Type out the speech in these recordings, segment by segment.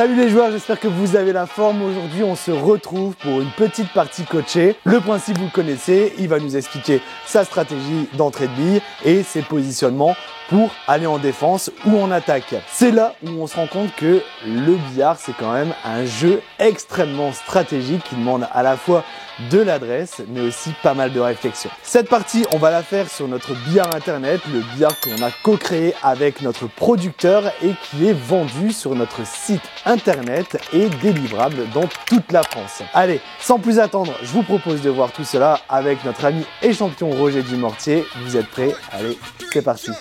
Salut les joueurs, j'espère que vous avez la forme. Aujourd'hui, on se retrouve pour une petite partie coachée. Le principe, vous le connaissez, il va nous expliquer sa stratégie d'entrée de billes et ses positionnements pour aller en défense ou en attaque. C'est là où on se rend compte que le billard, c'est quand même un jeu extrêmement stratégique qui demande à la fois de l'adresse, mais aussi pas mal de réflexion. Cette partie, on va la faire sur notre billard internet, le billard qu'on a co-créé avec notre producteur et qui est vendu sur notre site internet et délivrable dans toute la France. Allez, sans plus attendre, je vous propose de voir tout cela avec notre ami et champion Roger Dumortier. Vous êtes prêts? Allez, c'est parti.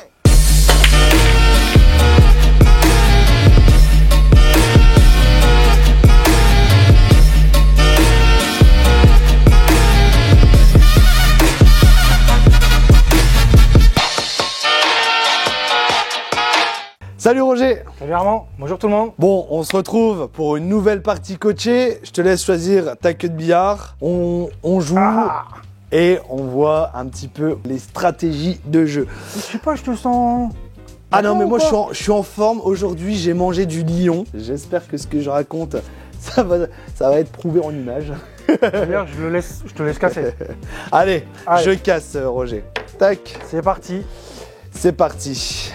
Salut Roger. Salut Armand, bonjour tout le monde. Bon, on se retrouve pour une nouvelle partie coachée. Je te laisse choisir ta queue de billard. On joue et on voit un petit peu les stratégies de jeu. Je sais pas, je te sens... Ah non, mais moi je suis en forme. Aujourd'hui, j'ai mangé du lion. J'espère que ce que je raconte, ça va être prouvé en images. D'ailleurs, je te laisse casser. Allez, je casse Roger. Tac. C'est parti. C'est parti.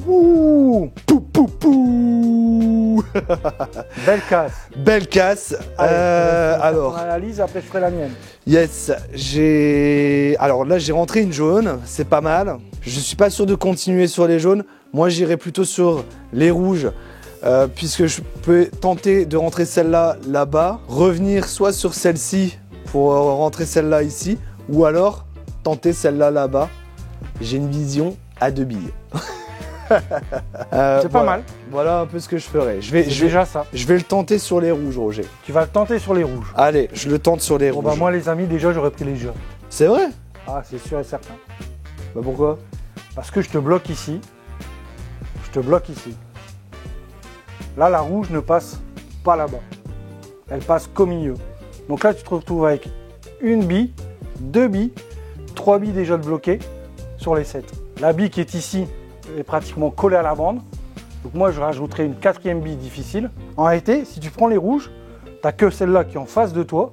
Ouh, pou pou pou. Belle casse. Belle casse. Alors, on analyse, après je ferai la mienne. Yes, alors là j'ai rentré une jaune, c'est pas mal. Je suis pas sûr de continuer sur les jaunes. Moi j'irai plutôt sur les rouges, puisque je peux tenter de rentrer celle-là là-bas, revenir soit sur celle-ci pour rentrer celle-là ici, ou alors tenter celle-là là-bas. J'ai une vision à 2 billes. C'est pas mal. Voilà un peu ce que je ferai. Déjà ça. Je vais le tenter sur les rouges, Roger. Tu vas le tenter sur les rouges. Allez, je le tente sur les rouges. Bah moi les amis, déjà j'aurais pris les jaunes. C'est vrai? Ah, c'est sûr et certain. Bah pourquoi? Parce que je te bloque ici. Je te bloque ici. Là, la rouge ne passe pas là-bas. Elle passe qu'au milieu. Donc là, tu te retrouves avec une bille, 2 billes, 3 billes déjà de bloquées sur les 7. La bille qui est ici est pratiquement collée à la bande. Donc moi, je rajouterai une 4e bille difficile. En réalité, si tu prends les rouges, tu n'as que celle-là qui est en face de toi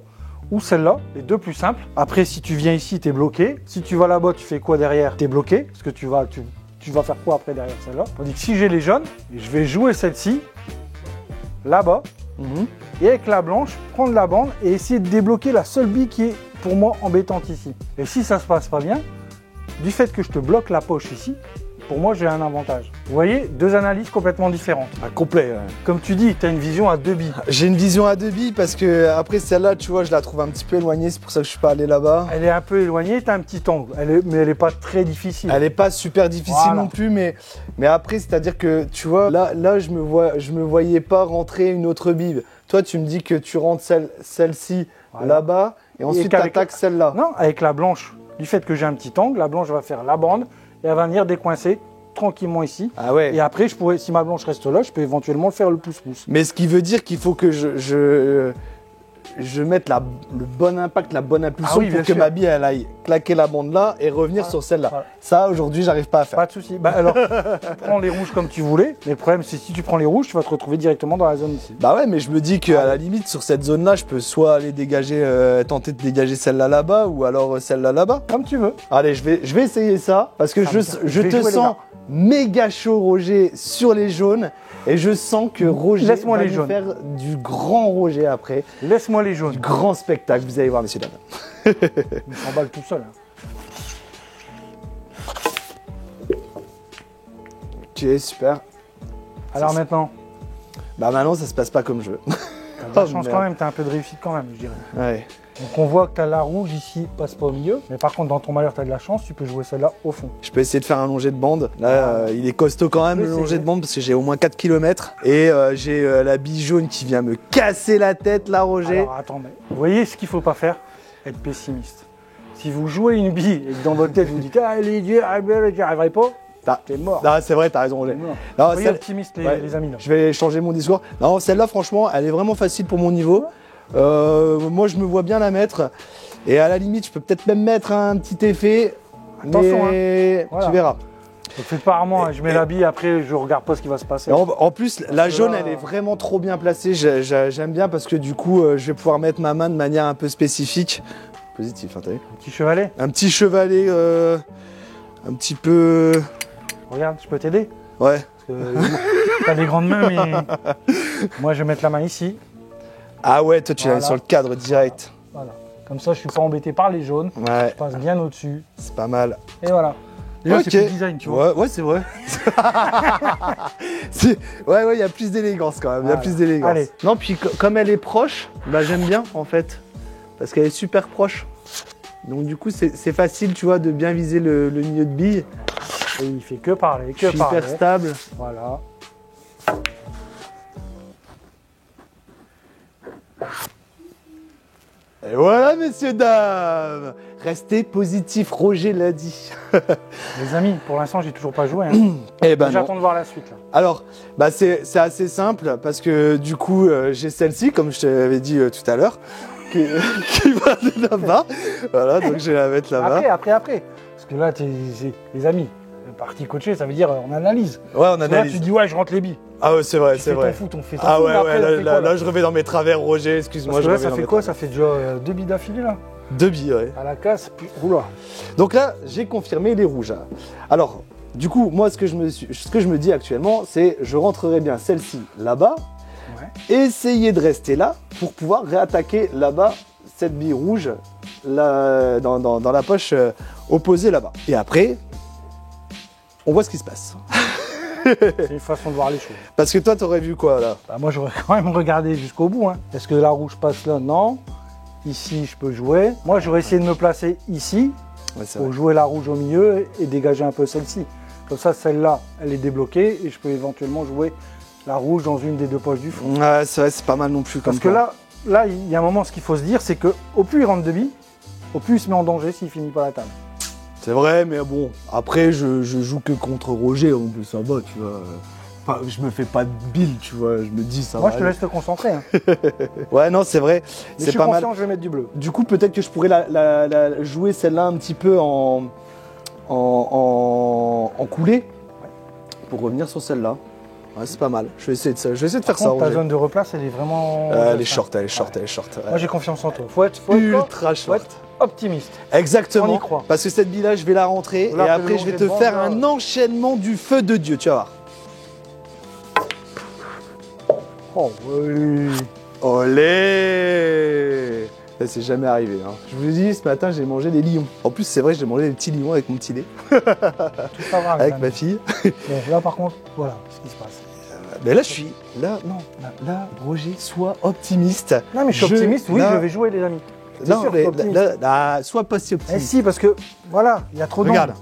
ou celle-là, les deux plus simples. Après, si tu viens ici, tu es bloqué. Si tu vas là-bas, tu fais quoi derrière? Tu es bloqué. Parce que tu vas faire quoi après derrière celle-là? Tandis que si j'ai les jaunes, je vais jouer celle-ci, là-bas, et avec la blanche, prendre la bande et essayer de débloquer la seule bille qui est pour moi embêtante ici. Et si ça se passe pas bien, du fait que je te bloque la poche ici, pour moi j'ai un avantage. Vous voyez, deux analyses complètement différentes. Ah, complet. Ouais. Comme tu dis, tu as une vision à 2 billes. J'ai une vision à 2 billes parce que après celle-là, tu vois, je la trouve un petit peu éloignée, c'est pour ça que je suis pas allé là-bas. Elle est un peu éloignée, tu as un petit angle, mais elle n'est pas très difficile. Elle n'est pas super difficile non plus, mais après, c'est-à-dire que, tu vois, là je me voyais pas rentrer une autre bille. Toi, tu me dis que tu rentres celle-ci là-bas et ensuite tu attaques celle-là. Non, avec la blanche, du fait que j'ai un petit angle, la blanche va faire la bande et elle va venir décoincer tranquillement ici. Ah ouais. Et après, je pourrais, si ma blanche reste là, je peux éventuellement faire le pouce-pouce. Mais ce qui veut dire qu'il faut que je mette le bon impact, la bonne impulsion pour que ma bille elle aille claquer la bande là et revenir sur celle-là. Voilà. Ça, aujourd'hui, j'arrive pas à faire. Pas de souci. Bah alors, tu prends les rouges comme tu voulais, mais le problème, c'est si tu prends les rouges, tu vas te retrouver directement dans la zone ici. Bah ouais, mais je me dis qu'à la limite, sur cette zone-là, je peux soit aller dégager, tenter de dégager celle-là là-bas ou alors celle-là là-bas. Comme tu veux. Allez, je vais essayer ça parce que je te sens méga chaud, Roger, sur les jaunes. Et je sens que Roger va nous faire du grand Roger après. Laisse-moi les jaunes. Du grand spectacle, vous allez voir, messieurs, dames. Il s'emballe tout seul. Ok, super. Alors maintenant? Bah maintenant, ça se passe pas comme je veux. T'as de chance quand même, t'as un peu de réussite quand même, je dirais. Ouais. Donc on voit que t'as la rouge ici, passe pas au milieu. Mais par contre, dans ton malheur, t'as de la chance, tu peux jouer celle-là au fond. Je peux essayer de faire un longé de bande. Là, il est costaud quand même, le longé de bande, parce que j'ai au moins 4 km. Et j'ai la bille jaune qui vient me casser la tête, là, Roger. Alors attendez, vous voyez ce qu'il faut pas faire? Être pessimiste. Si vous jouez une bille et que dans votre tête, vous dites « Ah, j'y arriverai pas », t'es mort. Non, c'est vrai, t'as raison, Roger. Soyez optimistes, les amis. Là. Je vais changer mon discours. Non, celle-là, franchement, elle est vraiment facile pour mon niveau. Moi, je me vois bien la mettre. Et à la limite, je peux peut-être même mettre un petit effet. Attention, mais voilà. tu verras. Donc faites pas rarement, je mets la bille, après je regarde pas ce qui va se passer. En plus, la jaune, là- elle est vraiment trop bien placée. J'aime bien parce que du coup, je vais pouvoir mettre ma main de manière un peu spécifique. Positif, hein, t'as vu? Petit chevalet, Un petit chevalet, un petit peu... regarde, je peux t'aider. Ouais. T'as des grandes mains, mais moi je vais mettre la main ici. Ah ouais, toi tu l'as mis Voilà. sur le cadre direct. Voilà. Comme ça, je suis pas embêté par les jaunes. Ouais, Je passe bien au-dessus. c'est pas mal. Et voilà. Déjà, Ok. c'est plus design, tu vois. Ouais, c'est vrai. Ouais, il y a plus d'élégance quand même. Il y a Voilà. plus d'élégance. Allez. Non, puis comme elle est proche, bah j'aime bien en fait. Parce qu'elle est super proche. Donc du coup, c'est facile, tu vois, de bien viser le milieu de bille. Et il fait que parler, Je que suis parler. hyper stable. Voilà. Et voilà, messieurs, dames. Restez positifs, Roger l'a dit. Les amis, pour l'instant, j'ai toujours pas joué. Hein. Eh ben non. J'attends de voir la suite. Là. Alors, bah c'est assez simple parce que du coup, j'ai celle-ci, comme je t'avais dit tout à l'heure, qui va de là-bas. Voilà, donc je vais la mettre là-bas. Après. Parce que là, les amis, partie coachée, ça veut dire on analyse. Ouais, on Là, analyse. tu dis ouais, je rentre les billes. Ah ouais, c'est vrai, Tu c'est fais vrai. ton foot, on fait ton Ah foot, ouais, mais après, ouais, elle fait quoi, là, je reviens dans mes travers, Roger, excuse-moi. Parce que je là, reviens ça dans fait mes quoi? travers. Ça fait déjà 2 billes d'affilée là. 2 billes, ouais. À la casse, puis oula. Donc là, j'ai confirmé les rouges. Alors, du coup, moi, ce que je me dis actuellement, c'est je rentrerai bien celle-ci là-bas, Ouais. essayer de rester là pour pouvoir réattaquer là-bas cette bille rouge là, dans la poche opposée là-bas. Et après, on voit ce qui se passe. C'est une façon de voir les choses. Parce que toi, t'aurais vu quoi là? Bah, moi, j'aurais quand même regardé jusqu'au bout. Hein. Est-ce que la rouge passe là? Non. Ici, je peux jouer. Moi, j'aurais essayé de me placer ici Ouais, c'est pour vrai. jouer la rouge au milieu et dégager un peu celle-ci. Comme ça, celle-là, elle est débloquée et je peux éventuellement jouer la rouge dans une des deux poches du fond. Ouais, c'est vrai, c'est pas mal non plus comme Parce que plan. là, il y a un moment, ce qu'il faut se dire, c'est que au plus il rentre de billes, au plus il se met en danger s'il finit pas la table. C'est vrai, mais bon, après, je joue que contre Roger, donc ça va, tu vois. Enfin, je me fais pas de bille, tu vois, je me dis ça Moi, va je te aller. laisse te concentrer. Hein. Ouais, non, c'est vrai, Mais je c'est suis pas mal. confiant, je vais mettre du bleu. Du coup, peut-être que je pourrais la jouer celle-là un petit peu en coulée pour revenir sur celle-là. Ouais, c'est pas mal. Je vais essayer de faire Par ça, contre, ta Roger. zone de replace, elle est vraiment... Elle est short, elle est short, elle est short. Moi, j'ai confiance en toi. Faut être ultra faut short. être optimiste. Exactement. On y croit. Parce que cette bille-là, je vais la rentrer Là, et fais après, le je vais longer te devant, faire là. un enchaînement du feu de Dieu, tu vas voir. Oh, oui. Olé! Ça, c'est jamais arrivé. Hein. Je vous dis, ce matin, j'ai mangé des lions. En plus, c'est vrai, j'ai mangé des petits lions avec mon petit lait, Tout ça va, les avec amis. ma fille. Bon, là, par contre, voilà ce qui se passe. Mais là, je suis. Là, non, là, Roger, sois optimiste. Non, mais je suis optimiste, oui, là- je vais jouer, les amis. C'est Non, sûr, je mais suis optimiste. là, sois pas si Eh optimiste. si, parce que, voilà, il y a trop d'angles. Regarde,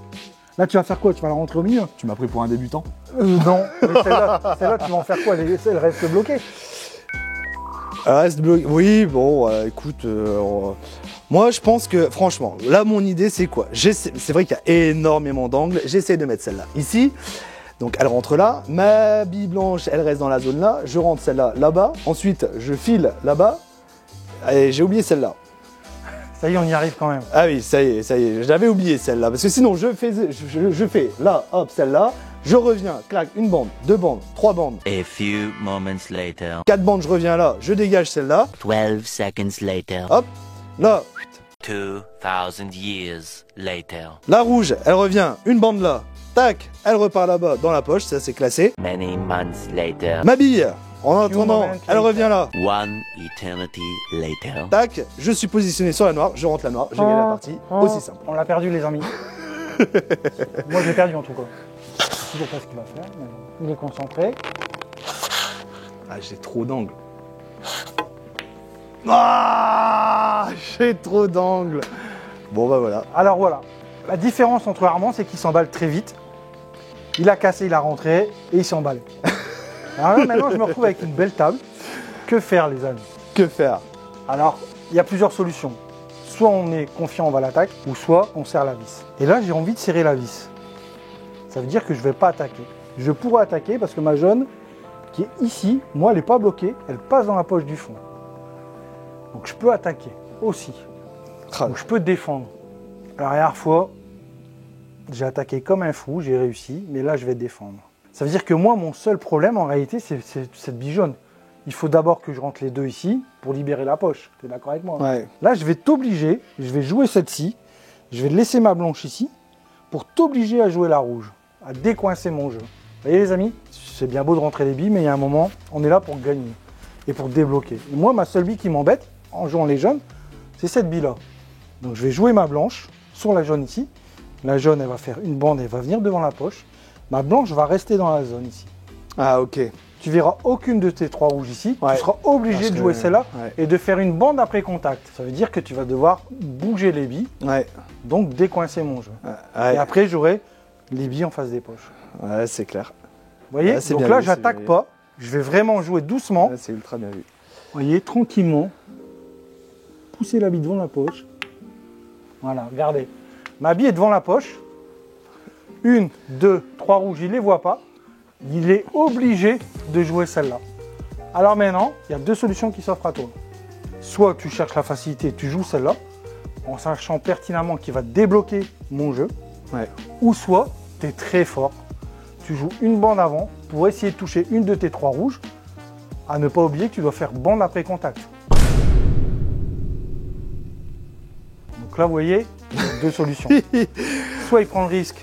Là, tu vas faire quoi? Tu vas la rentrer au milieu? tu m'as pris pour un débutant. Non, mais celle-là, tu vas en faire quoi? Elle reste bloquée. Elle reste bloqué. Oui, bon, écoute, moi, je pense que, franchement, là, mon idée, c'est quoi? C'est vrai qu'il y a énormément d'angles. J'essaie de mettre celle-là ici. Donc, elle rentre là. Ma bille blanche, elle reste dans la zone là. Je rentre celle-là là-bas. Ensuite, je file là-bas. Et j'ai oublié celle-là. Ça y est, on y arrive quand même. Ah oui, ça y est, j'avais oublié celle-là. Parce que sinon, je fais là, hop, celle-là. Je reviens, clac, une bande, 2 bandes, 3 bandes, A few moments later, 4 bandes, je reviens là. Je dégage celle-là. 12 seconds later, Hop, là. 2000 years later, La rouge, elle revient, une bande là. Tac, elle repart là-bas dans la poche, ça c'est classé. many months later, Ma bille, en attendant, moment elle revient là. one eternity later. Tac, je suis positionné sur la noire, je rentre la noire, je gagne la partie. Aussi simple. On l'a perdu, les amis. Moi, je l'ai perdu en tout cas. Je sais toujours pas ce qu'il va faire, mais il est concentré. Ah, j'ai trop d'angles. Ah, j'ai trop d'angles. Bon bah voilà. Alors voilà, la différence entre Armand, c'est qu'il s'emballe très vite. Il a cassé, il a rentré et il s'est emballé. Alors là, maintenant, je me retrouve avec une belle table. Que faire, les amis? Que faire? Alors, il y a plusieurs solutions. Soit on est confiant, on va l'attaquer, ou soit on serre la vis. Et là, j'ai envie de serrer la vis. Ça veut dire que je ne vais pas attaquer. Je pourrais attaquer parce que ma jaune, qui est ici, moi, elle n'est pas bloquée, elle passe dans la poche du fond. Donc, je peux attaquer aussi. Ah, Donc, je peux défendre. La dernière fois, J'ai attaqué comme un fou, j'ai réussi, mais là je vais défendre. Ça veut dire que moi, mon seul problème en réalité, c'est cette bille jaune. Il faut d'abord que je rentre les deux ici pour libérer la poche. Tu es d'accord avec moi? Ouais. Là, je vais t'obliger, je vais jouer celle-ci, je vais laisser ma blanche ici pour t'obliger à jouer la rouge, à décoincer mon jeu. Vous voyez les amis? C'est bien beau de rentrer les billes, mais il y a un moment, on est là pour gagner et pour débloquer. Et moi, ma seule bille qui m'embête, en jouant les jaunes, c'est cette bille-là. Donc je vais jouer ma blanche sur la jaune ici. La jaune, elle va faire une bande, elle va venir devant la poche. Ma blanche va rester dans la zone ici. Ah, ok. Tu verras aucune de tes trois rouges ici. Ouais. Tu seras obligé de jouer celle-là ouais. et de faire une bande après contact. Ça veut dire que tu vas devoir bouger les billes, Ouais. donc décoincer mon jeu. Ouais. Et après, j'aurai les billes en face des poches. Ouais, c'est clair. Vous voyez? Ouais, c'est donc bien là, vu, j'attaque c'est- pas. Je vais vraiment jouer doucement. Ouais, c'est ultra bien vu. Vous voyez, tranquillement. Pousser la bille devant la poche. Voilà, regardez. Ma bille est devant la poche. 1, 2, 3 rouges, il ne les voit pas. Il est obligé de jouer celle-là. Alors maintenant, il y a deux solutions qui s'offrent à toi. Soit tu cherches la facilité, tu joues celle-là, en sachant pertinemment qu'il va débloquer mon jeu. Ouais. Ou soit, tu es très fort, tu joues une bande avant pour essayer de toucher une de tes trois rouges. À ne pas oublier que tu dois faire bande après contact. Donc là, vous voyez, il y a deux solutions. Soit il prend le risque,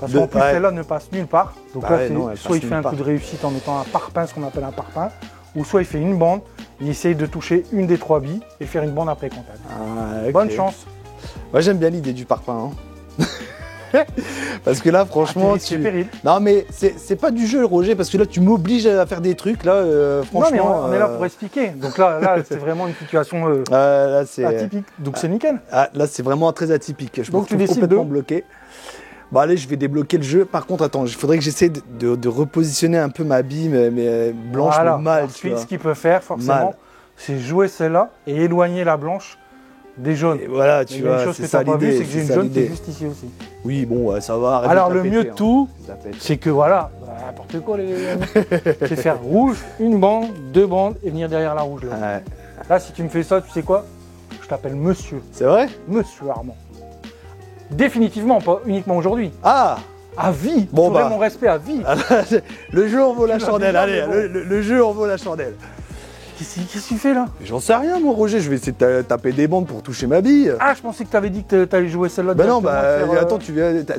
parce qu'en plus ouais. celle-là ne passe nulle part. Donc Bah là, ouais, c'est non, elle soit passe il fait nulle un part. coup de réussite en mettant un parpaing, ce qu'on appelle un parpaing, ou soit il fait une bande, il essaye de toucher une des trois billes et faire une bande après contact. Ah, ok. Bonne chance. Moi, j'aime bien l'idée du parpaing. Hein. Parce que là, franchement, Ah, c'est péril. Non, mais c'est pas du jeu, Roger, parce que là, tu m'obliges à faire des trucs. Là, franchement. Non, mais on est là pour expliquer. Donc là c'est vraiment une situation Là, c'est. atypique. Donc c'est nickel. Ah, là, c'est vraiment très atypique. Je me Donc, tu retrouve décides complètement de- bloqué. Bon, allez, je vais débloquer le jeu. Par contre, attends, il faudrait que j'essaie de repositionner un peu ma bille, mais blanche, Voilà. mais mal. Tu Ensuite, vois. ce qu'il peut faire, forcément, Mal. c'est jouer celle-là et éloigner la blanche des jaunes. Et voilà, Mais tu il y a une vois, chose c'est que tu ça n'as pas vu, l'idée. c'est que j'ai une ça jaune qui est l'idée. juste ici aussi. Oui, bon, ouais, ça va. arrête Alors de le taper, mieux de hein. tout, Ça pète. c'est que voilà, n'importe quoi les amis, c'est faire rouge, une bande, deux bandes et venir derrière la rouge. Là, Ouais. là si tu me fais ça, tu sais quoi? Je t'appelle monsieur, C'est vrai? monsieur Armand. Définitivement, pas uniquement aujourd'hui. Ah! À vie. Bon, Tu aurais bah. mon respect à vie. Le jeu en vaut la l'as chandelle. déjà, Allez, mais bon. le jeu en vaut la chandelle. Qu'est-ce que tu fais là? J'en sais rien, moi, Roger. Je vais essayer de taper des bandes pour toucher ma bille. Ah, je pensais que tu avais dit que tu allais jouer celle-là. Bah non, directement, faire, attends,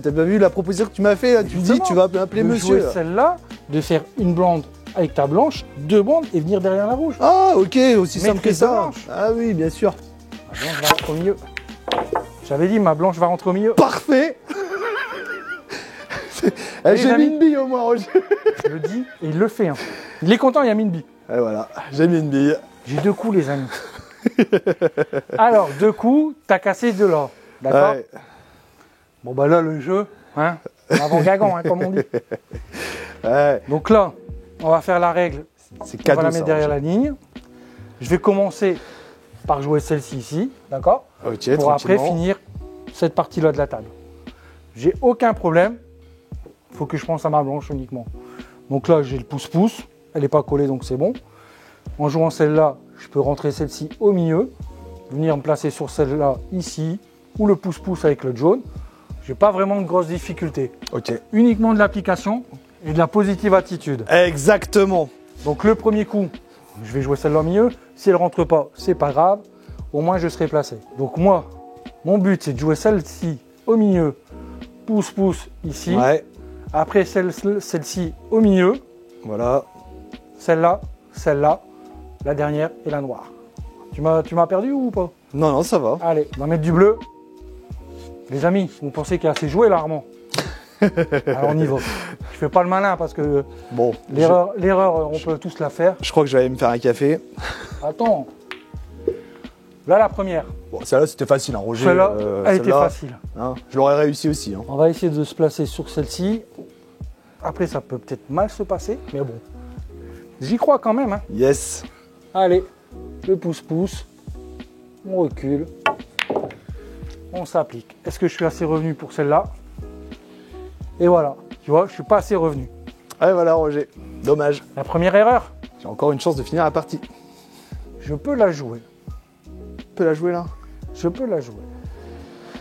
t'as pas vu la proposition que tu m'as fait là? Tu me dis, Justement, tu vas m'appeler de monsieur. jouer celle-là, de faire une blonde avec ta blanche, deux bandes et venir derrière la rouge. Ah, ok, aussi simple que Maîtrise de ça. blanche. Ah oui, bien sûr. Ma blanche va rentrer au milieu. J'avais dit, ma blanche va rentrer au milieu. Parfait. Les J'ai mis amis. une bille au moins, Roger. Je le dis et il le fait. Hein. Il est content, il a mis une bille. Et voilà, j'ai mis une bille. J'ai deux coups, les amis. Alors, deux coups, t'as cassé de l'or. D'accord. Ouais. Bon, bah là, le jeu, hein, avant Gagan, hein, comme on dit. Ouais, Donc là, on va faire la règle. c'est On cadeau va la ça. mettre derrière Roger. la ligne. Je vais commencer par jouer celle-ci ici, d'accord? Ok, Pour après tranquillement. finir cette partie-là de la table. J'ai aucun problème. Il faut que je pense à ma blanche uniquement. Donc là, j'ai le pouce-pouce. Elle n'est pas collée, donc c'est bon. En jouant celle-là, je peux rentrer celle-ci au milieu, venir me placer sur celle-là ici, ou le pouce-pouce avec le jaune. Je n'ai pas vraiment de grosses difficultés. Ok. Uniquement de l'application et de la positive attitude. Exactement. Donc le premier coup, je vais jouer celle-là au milieu. Si elle ne rentre pas, c'est pas grave. Au moins, je serai placé. Donc moi, mon but, c'est de jouer celle-ci au milieu, pouce-pouce ici. Ouais, Après, celle-ci au milieu, voilà. celle-là, celle-là, la dernière et la noire. Tu m'as perdu ou pas? Non, non, ça va. Allez, on va mettre du bleu. Les amis, vous pensez qu'il y a assez joué là, Armand? Alors on y va. Je fais pas le malin parce que Bon, l'erreur, on peut tous la faire. je crois que je vais aller me faire un café. Attends. Là, la première. Bon, celle-là, c'était facile, hein, Roger. Celle-là, elle était celle-là, facile. hein, je l'aurais réussi aussi. Hein. On va essayer de se placer sur celle-ci. Après, ça peut peut-être mal se passer, mais bon. J'y crois quand même. Hein. Yes. Allez, le pouce-pouce. On recule. On s'applique. Est-ce que je suis assez revenu pour celle-là? Et voilà. Tu vois, je suis pas assez revenu. Ouais, voilà, Roger. Dommage. La première erreur, J'ai encore une chance de finir la partie. je peux la jouer. Tu peux la jouer là? Je peux la jouer.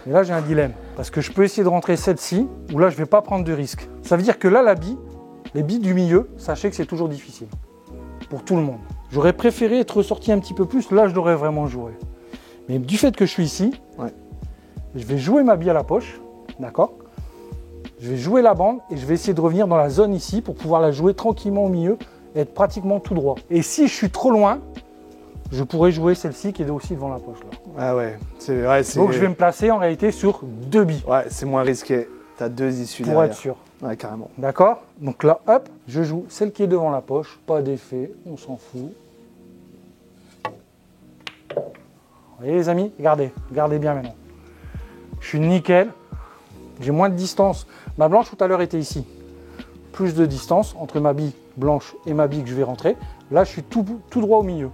Mais là, j'ai un dilemme. Parce que je peux essayer de rentrer celle-ci, où là, je ne vais pas prendre de risque. Ça veut dire que là, les billes du milieu, sachez que c'est toujours difficile. Pour tout le monde. J'aurais préféré être ressorti un petit peu plus, là, je l'aurais vraiment joué. Mais du fait que je suis ici, je vais jouer ma bille à la poche, d'accord? Je vais jouer la bande et je vais essayer de revenir dans la zone ici pour pouvoir la jouer tranquillement au milieu et être pratiquement tout droit. Et si je suis trop loin, je pourrais jouer celle-ci qui est aussi devant la poche là. Ah ouais, c'est vrai. Donc je vais me placer en réalité sur 2 billes. Ouais, c'est moins risqué. Tu as 2 issues pour derrière. être sûr. Ouais, carrément. D'accord? Donc là, hop, je joue celle qui est devant la poche. Pas d'effet, on s'en fout. Vous voyez les amis? Regardez bien maintenant. Je suis nickel. J'ai moins de distance. Ma blanche tout à l'heure était ici. Plus de distance entre ma bille blanche et ma bille que je vais rentrer. Là, je suis tout droit au milieu.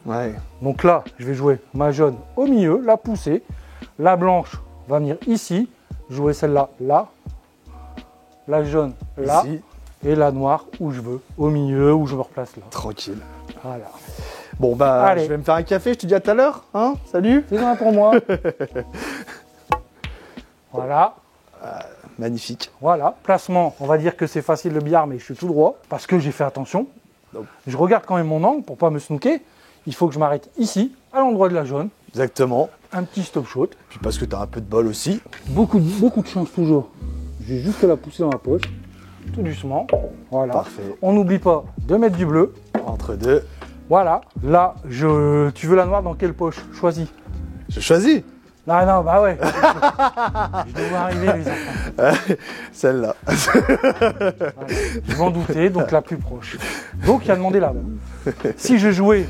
Ouais. Donc là, je vais jouer ma jaune au milieu, la pousser. La blanche va venir ici. Jouer celle-là, là. La jaune, là. Ici. Et la noire, où je veux. Au milieu, où je me replace là. Tranquille. Voilà. Bon, bah, Allez. je vais me faire un café. Je te dis à tout à l'heure. Hein? Salut. C'est un pour moi. Voilà. Magnifique. Voilà. Placement, on va dire que c'est facile le billard, mais je suis tout droit. Parce que j'ai fait attention. Donc. Je regarde quand même mon angle pour pas me snooker. Il faut que je m'arrête ici, à l'endroit de la jaune. Exactement. Un petit stop shot. Puis parce que tu as un peu de bol aussi. Beaucoup de chance toujours. J'ai juste la pousser dans la poche. Tout doucement. Voilà. Parfait. On n'oublie pas de mettre du bleu. Entre deux. Voilà. Là, tu veux la noire dans quelle poche? Choisis. Je choisis. Non, bah ouais. Je dois arriver les enfants. Celle-là. Voilà. Je m'en doutais, donc la plus proche. Donc il a demandé là. Si je jouais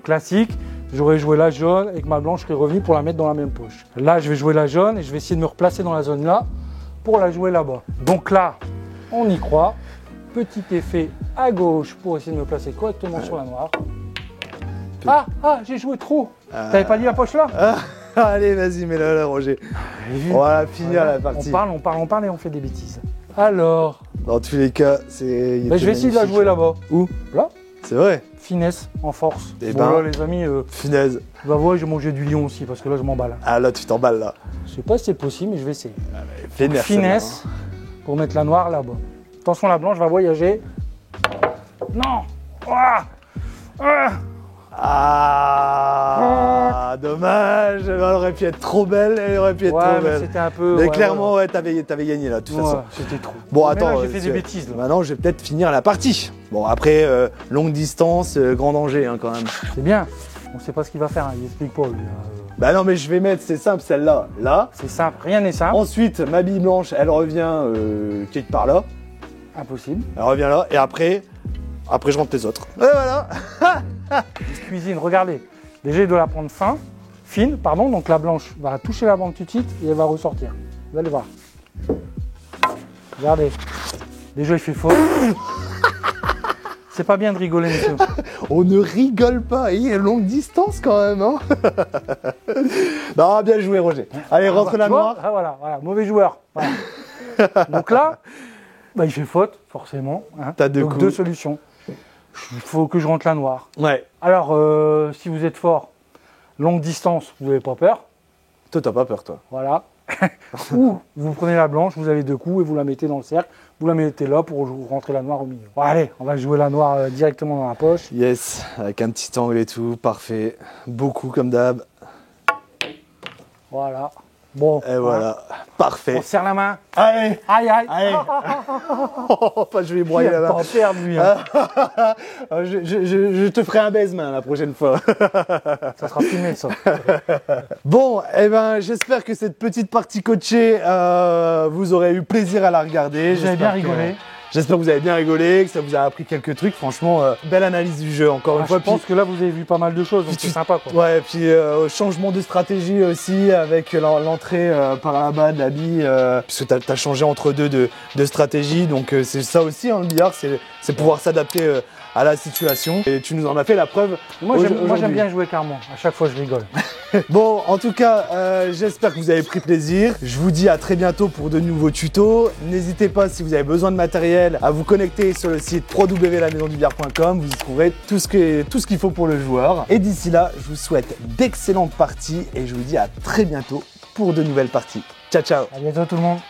classique, j'aurais joué la jaune et que ma blanche serait revenue pour la mettre dans la même poche. Là, je vais jouer la jaune et je vais essayer de me replacer dans la zone là pour la jouer là-bas. Donc là, on y croit. Petit effet à gauche pour essayer de me placer correctement sur la noire. Ah, j'ai joué trop. T'avais pas dit la poche là? Allez, vas-y, mets-la là, Roger. On va finir la partie. On parle et on fait des bêtises. Alors, Dans tous les cas, c'est. je vais essayer de la jouer là-bas. Où? Là, C'est vrai. finesse, en force. Eh Bon, ben. là, les amis, Finesse. bah ouais, j'ai mangé du lion aussi parce que là, je m'emballe. Ah là, tu t'emballes là. Je sais pas si c'est possible, mais je vais essayer. Finesse. Finesse pour mettre la noire là-bas. Attention, la blanche va voyager. Non! Ah, dommage. Elle aurait pu être trop belle. Elle aurait pu être Ouais, trop mais belle. c'était un peu. Mais ouais, clairement, ouais, t'avais gagné là, de toute façon. ouais, c'était trop. Bon, Mais attends. là, j'ai fait des bêtises. Là. Maintenant, je vais peut-être finir la partie. Bon, après, longue distance, grand danger hein, quand même. C'est bien. On sait pas ce qu'il va faire, hein. Il explique pas. Lui, Bah non, mais je vais mettre, c'est simple, celle-là. Là. C'est simple, rien n'est simple. Ensuite, ma bille blanche, elle revient quelque part là. Impossible. Elle revient là. Et après, je rentre les autres. Et voilà. Cuisine, regardez. Déjà, il doit la prendre fine, pardon. Donc la blanche va toucher la bande tout de suite et elle va ressortir. Vous allez voir. Regardez. Déjà, il fait faux. C'est pas bien de rigoler, monsieur. On ne rigole pas. Il y a longue distance quand même. Hein. Non, bien joué, Roger. Allez, rentre la Tu vois noire. Ah, voilà, mauvais joueur. Voilà. Donc là, bah, il fait faute, forcément. Hein. T'as deux Donc coups. deux solutions. Il faut que je rentre la noire. Ouais. Alors, si vous êtes fort, longue distance, vous n'avez pas peur. Toi, t'as pas peur, toi. Voilà. Ou vous prenez la blanche, vous avez deux coups et vous la mettez dans le cercle. Vous la mettez là pour rentrer la noire au milieu. Bon, allez, on va jouer la noire directement dans la poche. Yes, avec un petit angle et tout, parfait. Beaucoup comme d'hab. Voilà. Bon. Et voilà, parfait. On serre la main. Allez, Aïe, aïe. allez. Enfin, je vais broyer Il la a main. pas perdre, lui. Hein. Je te ferai un baise-main la prochaine fois. Ça sera filmé, ça. Bon, eh ben, j'espère que cette petite partie coachée, vous aurez eu plaisir à la regarder. Vous avez bien J'espère que- rigolé. J'espère que vous avez bien rigolé, que ça vous a appris quelques trucs. Franchement, belle analyse du jeu, encore une Je fois. pense que là, vous avez vu pas mal de choses, donc puis c'est sympa, quoi. Ouais, puis changement de stratégie aussi avec l'entrée par là-bas de la bille, puisque t'as changé entre deux de stratégie, donc c'est ça aussi hein, le billard, c'est pouvoir s'adapter à la situation. Et tu nous en as fait la preuve. Moi, j'aime aujourd'hui. bien jouer carrément. À chaque fois, je rigole. Bon, en tout cas, j'espère que vous avez pris plaisir. Je vous dis à très bientôt pour de nouveaux tutos. N'hésitez pas, si vous avez besoin de matériel, à vous connecter sur le site www.lamaisondubillard.com. Vous y trouverez tout ce qu'il faut pour le joueur. Et d'ici là, je vous souhaite d'excellentes parties et je vous dis à très bientôt pour de nouvelles parties. Ciao, ciao. À bientôt tout le monde.